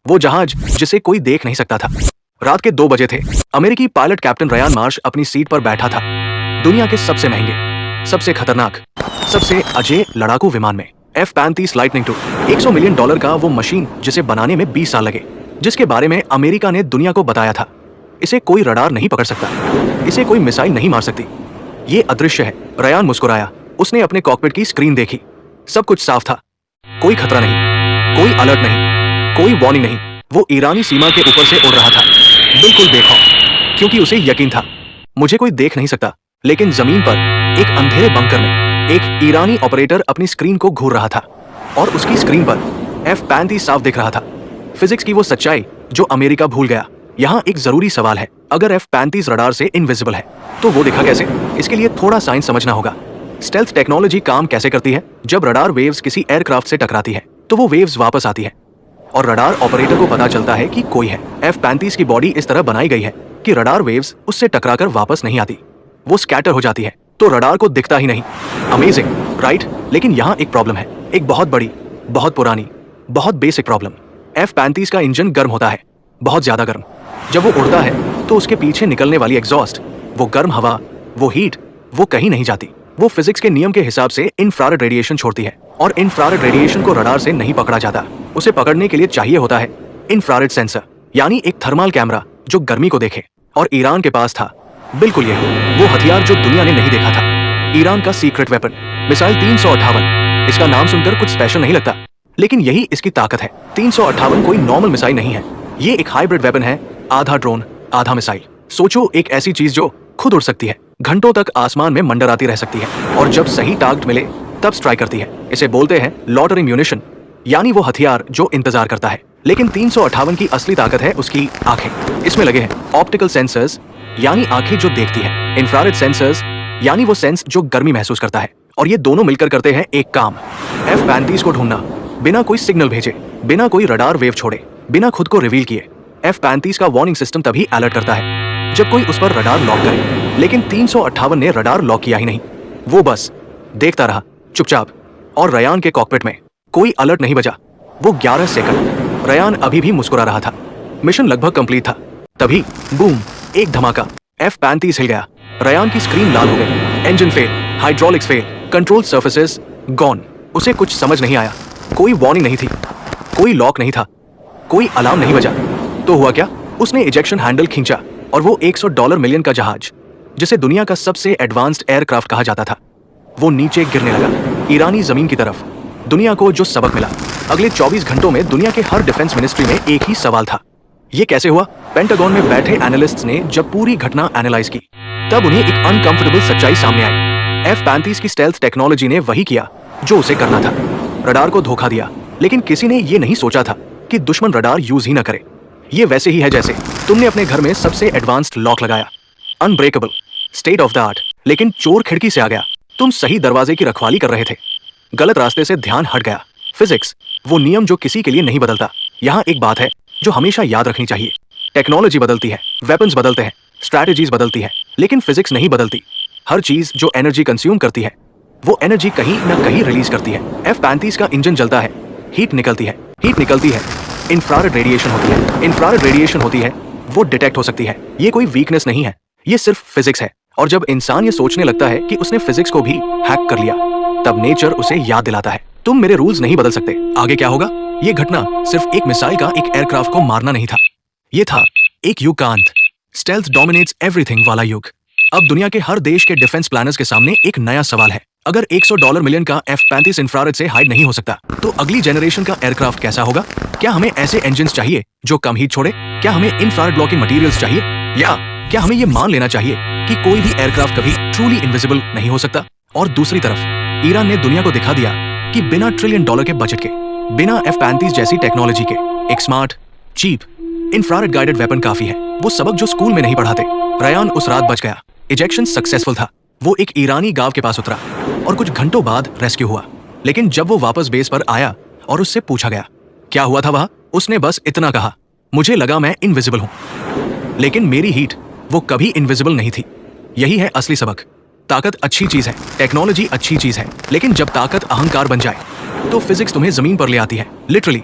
वो जहाज जिसे कोई देख नहीं सकता था। रात के 2 बजे थे। अमेरिकी पायलट कैप्टन रयान मार्श अपनी सीट पर बैठा था। दुनिया के सबसे महंगे, सबसे खतरनाक, सबसे अजय लड़ाकू विमान में F-35 लाइटनिंग II, $100 मिलियन का वो मशीन जिसे बनाने में 20 साल लगे, जिसके बारे में अमेरिका ने दुनिया को बताया था। इसे कोई रडार नहीं पकड़ सकता, इसे कोई मिसाइल नहीं मार सकती। ये अदृश्य है। रयान मुस्कुराया। उसने अपने कॉकपिट की स्क्रीन देखी। सब कुछ साफ था। कोई खतरा नहीं, कोई अलर्ट नहीं, कोई वार्निंग नहीं। वो ईरानी सीमा के ऊपर से उड़ रहा था, बिल्कुल बेखौफ, क्योंकि उसे यकीन था मुझे कोई देख नहीं सकता। लेकिन जमीन पर एक अंधेरे बंकर में एक ईरानी ऑपरेटर अपनी स्क्रीन को घूर रहा था और उसकी स्क्रीन पर F-35 साफ दिख रहा था। फिजिक्स की वो सच्चाई जो अमेरिका भूल गया। यहाँ एक जरूरी सवाल है, अगर F-35 रडार से इनविजिबल है तो वो दिखा कैसे? इसके लिए थोड़ा साइंस समझना होगा। स्टेल्थ टेक्नोलॉजी काम कैसे करती है? जब रडार वेव्स किसी एयरक्राफ्ट से टकराती है तो वो वेव्स वापस आती है और रडार ऑपरेटर को पता चलता है कि कोई है। F-35 की बॉडी इस तरह बनाई गई है कि रडार वेव्स उससे टकराकर वापस नहीं आती, वो स्कैटर हो जाती है, तो रडार को दिखता ही नहीं। Amazing, right? लेकिन यहाँ एक प्रॉब्लम है, एक बहुत बड़ी, बहुत पुरानी, बहुत बेसिक प्रॉब्लम। F-35 का इंजन गर्म होता है, बहुत ज्यादा गर्म। जब वो उड़ता है तो उसके पीछे निकलने वाली एग्जॉस्ट, वो गर्म हवा, वो हीट, वो कहीं नहीं जाती। वो फिजिक्स के नियम के हिसाब से इंफ्रारेड रेडिएशन छोड़ती है और इंफ्रारेड रेडिएशन को रडार से नहीं पकड़ा जाता। उसे पकड़ने के लिए चाहिए होता है इंफ्रारेड सेंसर, यानी एक थर्मल कैमरा जो गर्मी को देखे। और ईरान के पास था बिल्कुल यही, वो हथियार जो दुनिया ने नहीं देखा था। ईरान का सीक्रेट वेपन, मिसाइल 358। इसका नाम सुनकर कुछ स्पेशल नहीं लगता, लेकिन यही इसकी ताकत है। 358 कोई नॉर्मल मिसाइल नहीं है, ये एक हाइब्रिड वेपन है, आधा ड्रोन आधा मिसाइल। सोचो, एक ऐसी चीज जो खुद उड़ सकती है, घंटों तक आसमान में मंडराती रह सकती है और जब सही टारगेट मिले तब स्ट्राइक करती है। इसे बोलते हैं लॉटरी म्यूनिशन, यानी वो हथियार जो इंतजार करता है। लेकिन 358 की असली ताकत है उसकी आंखें। इसमें लगे हैं ऑप्टिकल सेंसर्स, यानी आंखें जो देखती हैं, इंफ्रारेड सेंसर्स, यानी वो सेंस जो गर्मी महसूस करता है। और ये दोनों मिलकर करते हैं एक काम, F-35 को ढूंढना, बिना कोई सिग्नल भेजे, बिना कोई रडार वेव छोड़े, बिना खुद को रिवील किए। F-35 का वार्निंग सिस्टम तभी अलर्ट करता है जब कोई उस पर रडार लॉक करे। लेकिन 358 ने रडार लॉक किया ही नहीं, वो बस देखता रहा चुपचाप। और रयान के कॉकपिट में कोई अलर्ट नहीं बजा। वो 11 सेकंड। रयान अभी भी मुस्कुरा रहा था, मिशन लगभग कंप्लीट था। तभी बूम, एक धमाका, F-35 हिल गया। रयान की स्क्रीन लाल हो गई। Engine fail, hydraulics fail, control surfaces gone. उसे कुछ समझ नहीं आया। कोई वार्निंग नहीं थी, कोई लॉक नहीं था, कोई अलार्म नहीं बजा। तो हुआ क्या? उसने इजेक्शन हैंडल खींचा और वो $100 मिलियन का जहाज, जिसे दुनिया का सबसे एडवांस्ड एयरक्राफ्ट कहा जाता था, वो नीचे गिरने लगा, ईरानी जमीन की तरफ। दुनिया को जो सबक मिला, अगले 24 घंटों में दुनिया के हर डिफेंस मिनिस्ट्री में एक ही सवाल था, ये कैसे हुआ? पेंटागन में बैठे एनालिस्ट्स ने जब पूरी घटना एनालाइज की, तब उन्हें एक अनकंफर्टेबल सच्चाई सामने आई। F-35 की स्टेल्थ टेक्नोलॉजी ने वही किया जो उसे करना था, रडार को धोखा दिया। लेकिन किसी ने ये नहीं सोचा था कि दुश्मन रडार यूज ही ना करे। ये वैसे ही है जैसे तुमने अपने घर में सबसे एडवांस्ड लॉक लगाया, unbreakable, state of the art, लेकिन चोर खिड़की से आ गया। तुम सही दरवाजे की रखवाली कर रहे थे, गलत रास्ते से ध्यान हट गया। फिजिक्स, वो नियम जो किसी के लिए नहीं बदलता। यहाँ एक बात है जो हमेशा याद रखनी चाहिए, टेक्नोलॉजी बदलती है, वेपन्स बदलते हैं, स्ट्रैटेजीज बदलती है, लेकिन फिजिक्स नहीं बदलती। हर चीज जो एनर्जी कंज्यूम करती है, वो एनर्जी कहीं ना कहीं रिलीज करती है। F-35 का इंजन जलता है, हीट निकलती है, हीट निकलती है, इंफ्रारेड रेडिएशन होती है, इंफ्रारेड रेडिएशन होती है, वो डिटेक्ट हो सकती है। ये कोई वीकनेस नहीं है, ये सिर्फ फिजिक्स है। और जब इंसान ये सोचने लगता है कि उसने फिजिक्स को भी हैक कर लिया, तब नेचर उसे याद दिलाता है, तुम मेरे रूल्स नहीं बदल सकते। आगे क्या होगा? ये घटना सिर्फ एक मिसाइल का एक एयरक्राफ्ट को मारना नहीं था, ये था एक युग का अंत। स्टेल्थ डोमिनेट्स एवरीथिंग वाला युग। अब दुनिया के हर देश के डिफेंस प्लानर्स के सामने एक नया सवाल है, अगर $100 मिलियन का F-35 इंफ्रारेड से हाइड नहीं हो सकता, तो अगली जनरेशन का एयरक्राफ्ट कैसा होगा? क्या हमें ऐसे इंजन्स चाहिए जो कम हीट छोड़े? क्या हमें इंफ्रारेड ब्लॉकिंग मटेरियल्स चाहिए? या क्या हमें ये मान लेना चाहिए कि कोई भी एयरक्राफ्ट कभी ट्रूली इनविजिबल नहीं हो सकता? और दूसरी तरफ ईरान ने दुनिया को दिखा दिया कि बिना $1 ट्रिलियन के बजट के, बिना F-35 जैसी टेक्नोलॉजी के, एक smart, cheap, infrared guided weapon काफी है। वो सबक जो स्कूल में नहीं पढ़ाते। रयान उस रात बच गया, इजेक्शन सक्सेसफुल था। वो एक ईरानी गांव के पास उतरा और कुछ घंटों बाद रेस्क्यू हुआ। लेकिन जब वो वापस बेस पर आया और उससे पूछा गया क्या हुआ था वहां, उसने बस इतना कहा, मुझे लगा मैं इनविजिबल हूं, लेकिन मेरी हीट वो कभी इनविजिबल नहीं थी। यही है असली सबक। ताकत अच्छी चीज है, टेक्नोलॉजी अच्छी चीज है, लेकिन जब ताकत अहंकार बन जाए तो फिजिक्स तुम्हें जमीन पर ले आती है, लिटरली।